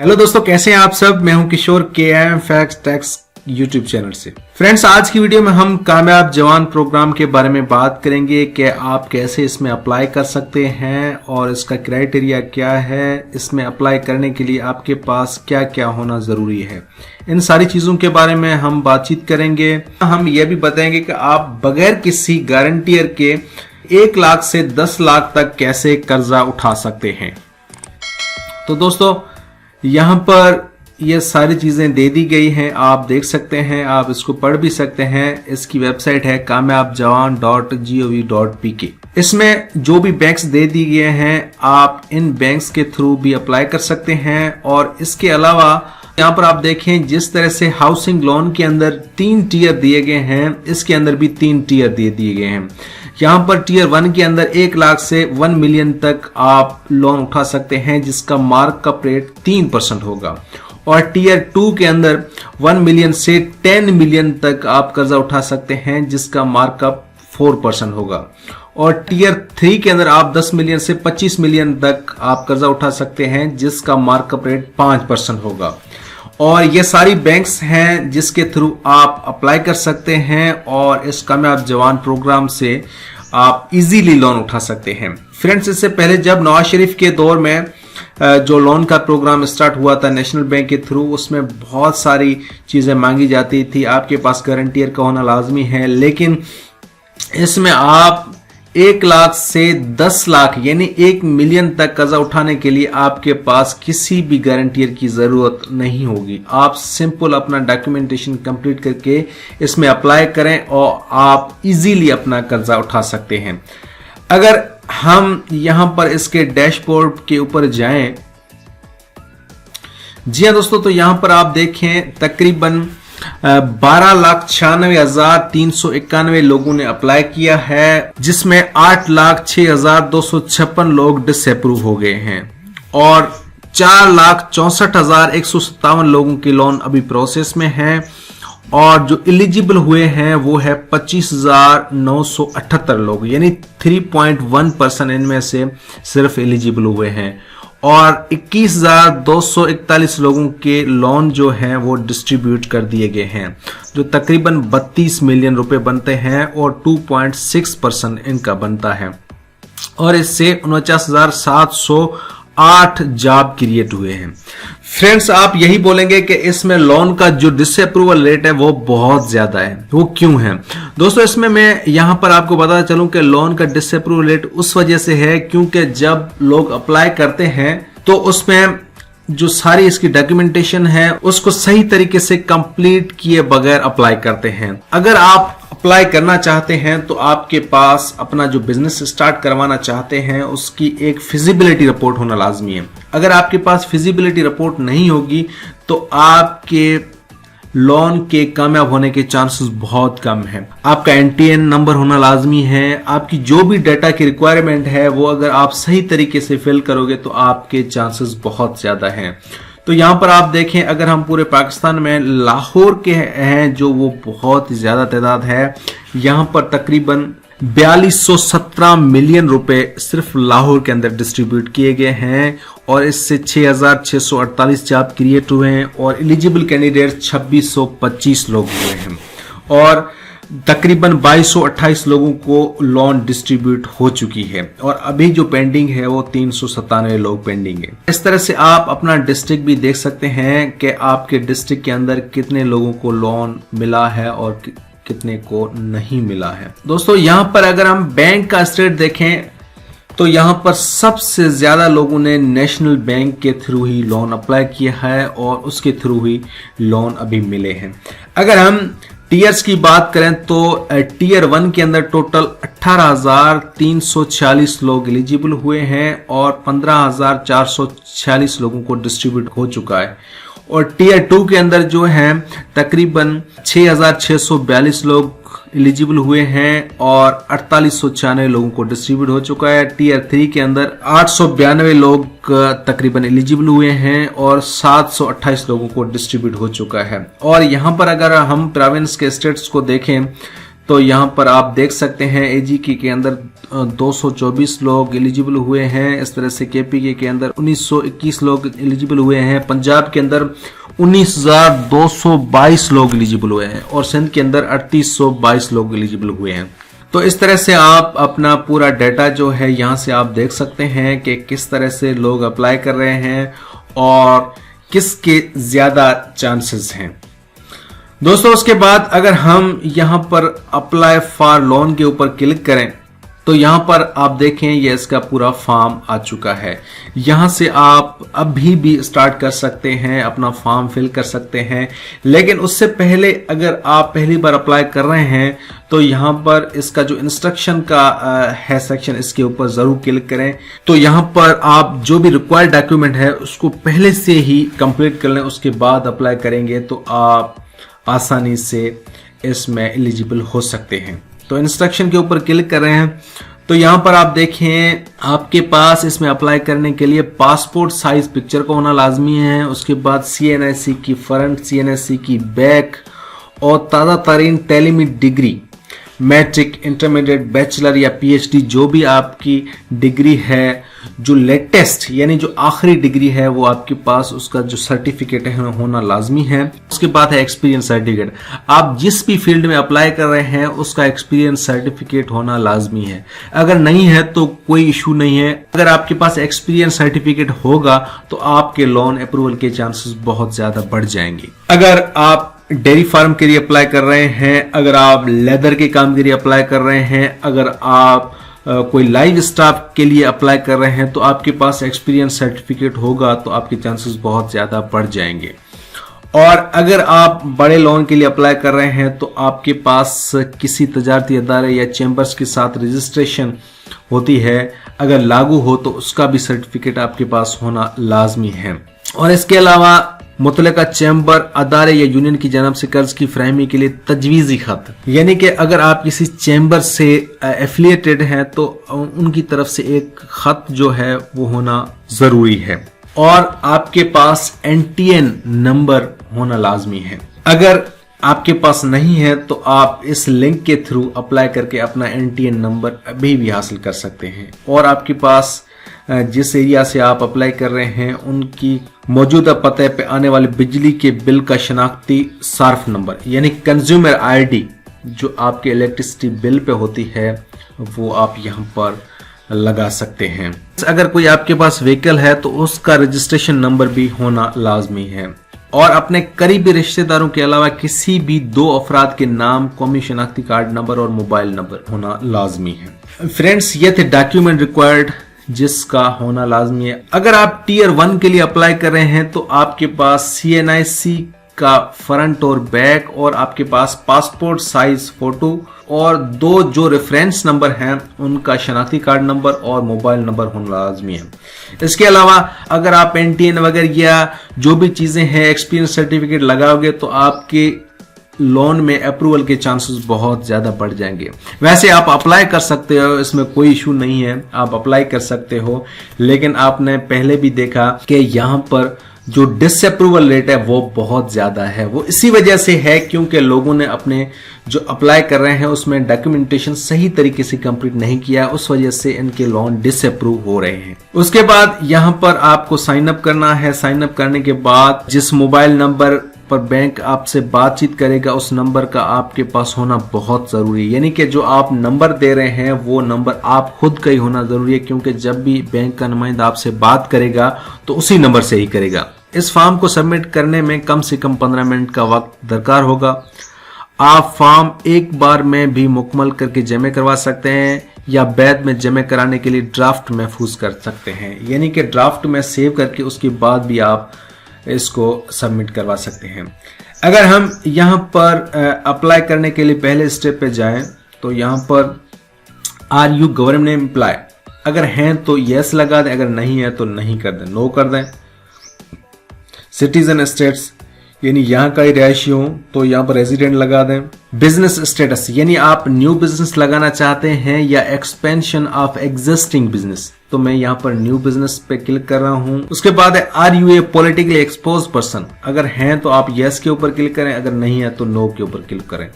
Hello दोस्तों, कैसे हैं आप सब। मैं हूं किशोर KIM facts tax YouTube channel से। फ्रेंड्स, आज की वीडियो में हम कामयाब जवान प्रोग्राम के बारे में बात करेंगे कि आप कैसे इसमें अप्लाई कर सकते हैं और इसका क्राइटेरिया क्या है, इसमें अप्लाई करने के लिए आपके पास क्या क्या होना जरूरी है। इन सारी चीजों के बारे में हम बातचीत करेंगे। हम यह भी बताएंगे कि आप बगैर किसी गारंटियर के 1 लाख से 10 लाख तक कैसे कर्जा उठा सकते हैं। तो दोस्तों, यहां पर ये सारी चीजें दे दी गई हैं, आप देख सकते हैं, आप इसको पढ़ भी सकते हैं। इसकी वेबसाइट है kamyabjawan.gov.pk। इसमें जो भी बैंक्स दे दिए गए हैं, आप इन बैंक्स के थ्रू भी अप्लाई कर सकते हैं। और इसके अलावा यहाँ पर आप देखें, जिस तरह से हाउसिंग लोन के अंदर 3 टियर दिए गए हैं, इसके अंदर भी 3 टियर दे दिए गए हैं। यहाँ पर टियर 1 के अंदर 1 लाख से 1 मिलियन तक आप लोन उठा सकते हैं, जिसका मार्कअप रेट 3% होगा। और टियर 2 के अंदर 1 मिलियन से 10 मिलियन तक आप कर्जा उठा सकते हैं, जिसका मार्कअप 4% होगा। और टियर 3 के अंदर आप 10 मिलियन से 25 मिलियन तक आप कर्जा उठा सकते हैं, जिसका मार्कअप रेट 5% होगा। और ये सारी बैंक्स हैं जिसके थ्रू आप अप्लाई कर सकते हैं और इस कामयाब जवान प्रोग्राम से आप इजीली लोन उठा सकते हैं। फ्रेंड्स, इससे पहले जब नवाज शरीफ के दौर में जो लोन का प्रोग्राम स्टार्ट हुआ था नेशनल बैंक के थ्रू, उसमें बहुत सारी चीजें मांगी जाती थी। आपके पास गारंटियर का होना लाजमी है, लेकिन इसमें आप 1 लाख से 10 लाख यानी 1 मिलियन तक कर्जा उठाने के लिए आपके पास किसी भी गारंटियर की जरूरत नहीं होगी। आप सिंपल अपना डॉक्यूमेंटेशन कंप्लीट करके इसमें अप्लाई करें और आप इजीली अपना कर्जा उठा सकते हैं। अगर हम यहां पर इसके डैशबोर्ड के ऊपर जाएं, जी हां दोस्तों, तो यहां पर आप देखें तकरीबन 12,96,391 लोगों ने अप्लाई किया है, जिसमें 8,06,256 लोग डिसअप्रूव हो गए हैं और 4,64,157 लोगों के लोन अभी प्रोसेस में हैं। और जो एलिजिबल हुए हैं वो है 25,978 लोग, यानी 3.1% इनमें से सिर्फ एलिजिबल हुए हैं। और 21,241 लोगों के लोन जो हैं वो डिस्ट्रीब्यूट कर दिए गए हैं, जो तकरीबन 32 मिलियन रुपए बनते हैं और 2.6% इनका बनता है। और इससे 49,708 जॉब क्रिएट हुए हैं। फ्रेंड्स, आप यही बोलेंगे कि इसमें लोन का जो डिसअप्रूवल रेट है वो बहुत ज्यादा है, वो क्यों है? दोस्तों, इसमें मैं यहां पर आपको बताना चलूं कि लोन का डिसअप्रूवल रेट उस वजह से है क्योंकि जब लोग अप्लाई करते हैं तो उसमें जो सारी इसकी डॉक्यूमेंटेशन है उसको सही तरीके से कंप्लीट किए बगैर अप्लाई करते हैं। अगर आप अप्लाई करना चाहते हैं तो आपके पास अपना जो बिजनेस स्टार्ट करवाना चाहते हैं उसकी एक फिजिबिलिटी रिपोर्ट होना लाजमी है। अगर आपके पास फिजिबिलिटी रिपोर्ट नहीं होगी तो आपके लोन के कामयाब होने के चांसेस बहुत कम है। आपका NTN नंबर होना लाजमी है। आपकी जो भी डाटा की रिक्वायरमेंट है वो अगर आप सही तरीके से फिल करोगे तो आपके चांसेस बहुत ज्यादा हैं। तो यहां पर आप देखें, अगर हम पूरे पाकिस्तान में लाहौर के हैं जो वो बहुत ज्यादा तादाद है, यहां पर तकरीबन 4217 मिलियन रुपए सिर्फ लाहौर के अंदर डिस्ट्रीब्यूट किए गए हैं और इससे 6,648 जॉब क्रिएट हुए हैं और एलिजिबल कैंडिडेट 2,625 लोग हुए हैं और तकरीबन 2,228 लोगों को लोन डिस्ट्रीब्यूट हो चुकी है और अभी जो पेंडिंग है वो 397 लोग पेंडिंग है। इस तरह से आप अपना डिस्ट्रिक्ट भी देख सकते हैं कि आपके डिस्ट्रिक्ट के अंदर कितने लोगों को लोन मिला है और कितने को नहीं मिला है। दोस्तों, यहां पर अगर हम बैंक का स्टेट देखें तो यहां पर सबसे ज्यादा लोगों ने नेशनल बैंक के थ्रू ही लोन अप्लाई किया है और उसके थ्रू ही लोन अभी मिले हैं। अगर हम टीयर्स की बात करें तो टीयर 1 के अंदर टोटल 18,346 लोग एलिजिबल हुए हैं और 15,446 लोगों को डिस्ट्रीब्यूट हो चुका है। और टीयर 2 के अंदर जो है तकरीबन 6,642 लोग एलिजिबल हुए हैं और 4896 लोगों को डिस्ट्रीब्यूट हो चुका है। टीयर 3 के अंदर 892 लोग तकरीबन एलिजिबल हुए हैं और 728 लोगों को डिस्ट्रीब्यूट हो चुका है। और यहां पर अगर हम प्रोविंस के स्टेट्स को देखें तो यहाँ पर आप देख सकते हैं एजी के अंदर 224 लोग एलिजिबल हुए हैं। इस तरह से केपी के अंदर 1921 लोग एलिजिबल हुए हैं। पंजाब के अंदर 19,222 लोग एलिजिबल हुए हैं और सिंध के अंदर 3822 लोग एलिजिबल हुए हैं। तो इस तरह से आप अपना पूरा डाटा जो है यहाँ से आप देख सकते हैं कि किस तरह से लोग अप्लाई कर रहे हैं और किसके ज्यादा चांसेस हैं। दोस्तों उसके बाद अगर हम यहाँ पर अप्लाई फॉर लोन के ऊपर क्लिक करें तो यहाँ पर आप देखें ये इसका पूरा फॉर्म आ चुका है। यहाँ से आप अभी भी स्टार्ट कर सकते हैं, अपना फॉर्म फिल कर सकते हैं। लेकिन उससे पहले अगर आप पहली बार अप्लाई कर रहे हैं तो यहाँ पर इसका जो इंस्ट्रक्शन का है सेक्शन, इसके ऊपर जरूर क्लिक करें। तो यहाँ पर आप जो भी रिक्वायर्ड डॉक्यूमेंट है उसको पहले से ही कंप्लीट कर लें, उसके बाद अप्लाई करेंगे तो आप आसानी से इसमें एलिजिबल हो सकते हैं। तो इंस्ट्रक्शन के ऊपर क्लिक कर रहे हैं तो यहाँ पर आप देखें आपके पास इसमें अप्लाई करने के लिए पासपोर्ट साइज पिक्चर का होना लाजमी है। उसके बाद CNIC की फ्रंट, CNIC की बैक और ताज़ा तरीन तैलीमी डिग्री, मैट्रिक, इंटरमीडिएट, बैचलर या PhD जो भी आपकी डिग्री है, जो लेटेस्ट यानी जो आखिरी डिग्री है वो आपके पास उसका जो सर्टिफिकेट है होना लाजमी है। उसके बाद है एक्सपीरियंस सर्टिफिकेट। आप जिस भी फील्ड में अप्लाई कर रहे हैं उसका एक्सपीरियंस सर्टिफिकेट होना लाजमी है। अगर नहीं है तो कोई इशू नहीं है। अगर आपके पास एक्सपीरियंस सर्टिफिकेट होगा तो आपके लोन अप्रूवल के चांसेस बहुत ज्यादा बढ़ जाएंगे। अगर आप डेयरी फार्म के लिए अप्लाई कर रहे हैं, अगर आप लेदर के काम के लिए अप्लाई कर रहे हैं, अगर आप कोई लाइव स्टाफ के लिए अप्लाई कर रहे हैं तो आपके पास एक्सपीरियंस सर्टिफिकेट होगा तो आपके चांसेस बहुत ज्यादा बढ़ जाएंगे। और अगर आप बड़े लोन के लिए अप्लाई कर रहे हैं तो आपके पास किसी तजारती अदारे या चैम्बर्स के साथ रजिस्ट्रेशन होती है, अगर लागू हो तो उसका भी सर्टिफिकेट आपके पास होना लाजमी है। और इसके अलावा मुतलका चैम्बर, अदारे या यूनियन की जानिब से कर्ज की फरहमी के लिए तजवीज़ी खत, यानी कि अगर आप किसी चैम्बर से एफिलिएटेड हैं तो उनकी तरफ से एक खत जो है वो होना जरूरी है। और आपके पास NTN नंबर होना लाजमी है। अगर आपके पास नहीं है तो आप इस लिंक के थ्रू अप्लाई करके अपना NTN नंबर अभी भी हासिल कर सकते हैं। और आपके पास जिस एरिया से आप अप्लाई कर रहे हैं उनकी मौजूदा पते पे आने वाले बिजली के बिल का शनाख्ती सार्फ नंबर यानी कंज्यूमर ID जो आपके इलेक्ट्रिसिटी बिल पे होती है वो आप यहाँ पर लगा सकते हैं। अगर कोई आपके पास व्हीकल है तो उसका रजिस्ट्रेशन नंबर भी होना लाजमी है। और अपने करीबी रिश्तेदारों के अलावा किसी भी 2 अफराद के नाम, कौमी शनाख्ती कार्ड नंबर और मोबाइल नंबर होना लाजमी है। फ्रेंड्स ये थे डॉक्यूमेंट रिक्वायर्ड जिसका होना लाजमी है। अगर आप टियर 1 के लिए अप्लाई कर रहे हैं तो आपके पास CNIC का फ्रंट और बैक और आपके पास पासपोर्ट साइज फोटो और 2 जो रेफरेंस नंबर हैं उनका शनाख्ती कार्ड नंबर और मोबाइल नंबर होना लाजमी है। इसके अलावा अगर आप NTN वगैरह या जो भी चीजें हैं एक्सपीरियंस सर्टिफिकेट लगाओगे तो आपके लोन में अप्रूवल के चांसेस बहुत ज्यादा बढ़ जाएंगे। वैसे आप अप्लाई कर सकते हो, इसमें कोई इशू नहीं है, आप अप्लाई कर सकते हो। लेकिन आपने पहले भी देखा कि यहाँ पर जो डिसअप्रूवल रेट है वो बहुत ज्यादा है। वो इसी वजह से है क्योंकि लोगों ने अपने जो अप्लाई कर रहे हैं उसमें डॉक्यूमेंटेशन सही तरीके से कंप्लीट नहीं किया, उस वजह से इनके लोन डिसअप्रूव हो रहे हैं। उसके बाद यहाँ पर आपको साइन अप करना है। साइन अप करने के बाद जिस मोबाइल नंबर पर बैंक आपसे बातचीत करेगा उस नंबर का आपके पास होना बहुत जरूरी है। यानी कि जो आप नंबर दे रहे हैं वो नंबर आप खुद का ही होना जरूरी है, क्योंकि जब भी बैंक का नुमाइंदा आपसे बात करेगा तो उसी नंबर से ही करेगा। इस फॉर्म को सबमिट करने में कम से कम 15 मिनट का वक्त दरकार होगा। आप फॉर्म एक बार में भी मुकम्मल करके जमा करवा सकते हैं या बाद में जमा कराने के लिए ड्राफ्ट महफूज कर सकते हैं, यानी कि ड्राफ्ट में सेव करके उसके बाद भी आप इसको सबमिट करवा सकते हैं। अगर हम यहाँ पर अप्लाई करने के लिए पहले स्टेप पे जाएं तो यहाँ पर आर यू गवर्नमेंट एम्प्लॉय, अगर हैं तो यस लगा दें, अगर नहीं है तो नहीं कर दें, नो कर दें। सिटीजन स्टेट्स यानी यहाँ का ही रहायशी हो तो यहाँ पर रेजिडेंट लगा दें। बिजनेस स्टेटस यानी आप न्यू बिजनेस लगाना चाहते हैं या एक्सपेंशन ऑफ एग्जिस्टिंग बिजनेस, तो मैं यहाँ पर न्यू बिजनेस पे क्लिक कर रहा हूँ। उसके बाद है are you a politically exposed person, अगर हैं तो आप यस के ऊपर क्लिक करें, अगर नहीं है तो नो के ऊपर क्लिक करें।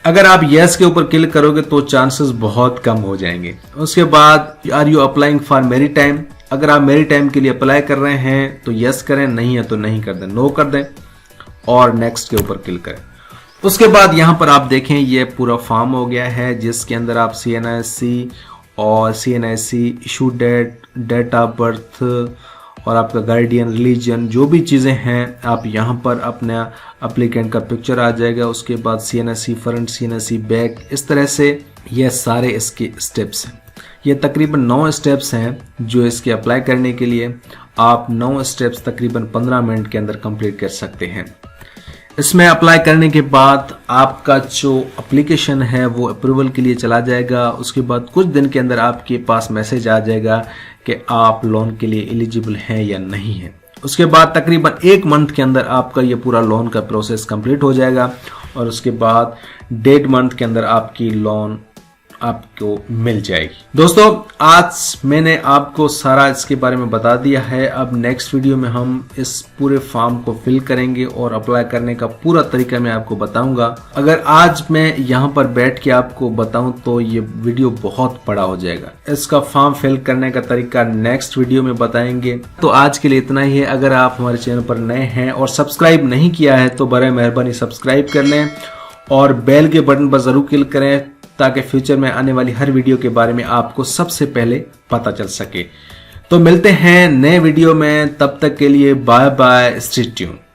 अगर आप यस के ऊपर क्लिक करोगे तो चांसेस बहुत कम हो जाएंगे। उसके बाद आर यू अप्लाइंग फॉर मेरी टाइम, अगर आप मेरी टाइम के लिए अप्लाई कर रहे हैं तो यस करें, नहीं है तो नहीं कर दें, नो कर दें और नेक्स्ट के ऊपर क्लिक करें। उसके बाद यहां पर आप देखें ये पूरा फॉर्म हो गया है जिसके अंदर आप CNIC और CNIC issue date, date of birth और आपका गार्डियन, रिलीजन, जो भी चीज़ें हैं आप यहाँ पर अपना एप्लीकेंट का पिक्चर आ जाएगा। उसके बाद CNIC फ्रंट, CNIC बैक, इस तरह से ये सारे इसके स्टेप्स हैं। ये तकरीबन 9 स्टेप्स हैं जो इसके अप्लाई करने के लिए आप 9 स्टेप्स तकरीबन 15 मिनट के अंदर कंप्लीट कर सकते हैं। इसमें अप्लाई करने के बाद आपका जो एप्लीकेशन है वो अप्रूवल के लिए चला जाएगा। उसके बाद कुछ दिन के अंदर आपके पास मैसेज आ जाएगा कि आप लोन के लिए एलिजिबल हैं या नहीं है। उसके बाद तकरीबन 1 मंथ के अंदर आपका ये पूरा लोन का प्रोसेस कंप्लीट हो जाएगा और उसके बाद 1.5 मंथ के अंदर आपकी लोन आपको मिल जाएगी। दोस्तों आज मैंने आपको सारा इसके बारे में बता दिया है। अब नेक्स्ट वीडियो में हम इस पूरे फॉर्म को फिल करेंगे और अप्लाई करने का पूरा तरीका मैं आपको बताऊंगा। अगर आज मैं यहाँ पर बैठ के आपको बताऊं तो ये वीडियो बहुत बड़ा हो जाएगा। इसका फॉर्म फिल करने का तरीका नेक्स्ट वीडियो में बताएंगे। तो आज के लिए इतना ही है। अगर आप हमारे चैनल पर नए हैं और सब्सक्राइब नहीं किया है तो बड़े मेहरबानी सब्सक्राइब कर लें और बेल के बटन पर जरूर क्लिक करें ताकि फ्यूचर में आने वाली हर वीडियो के बारे में आपको सबसे पहले पता चल सके। तो मिलते हैं नए वीडियो में, तब तक के लिए बाय बाय, स्टे ट्यून्ड।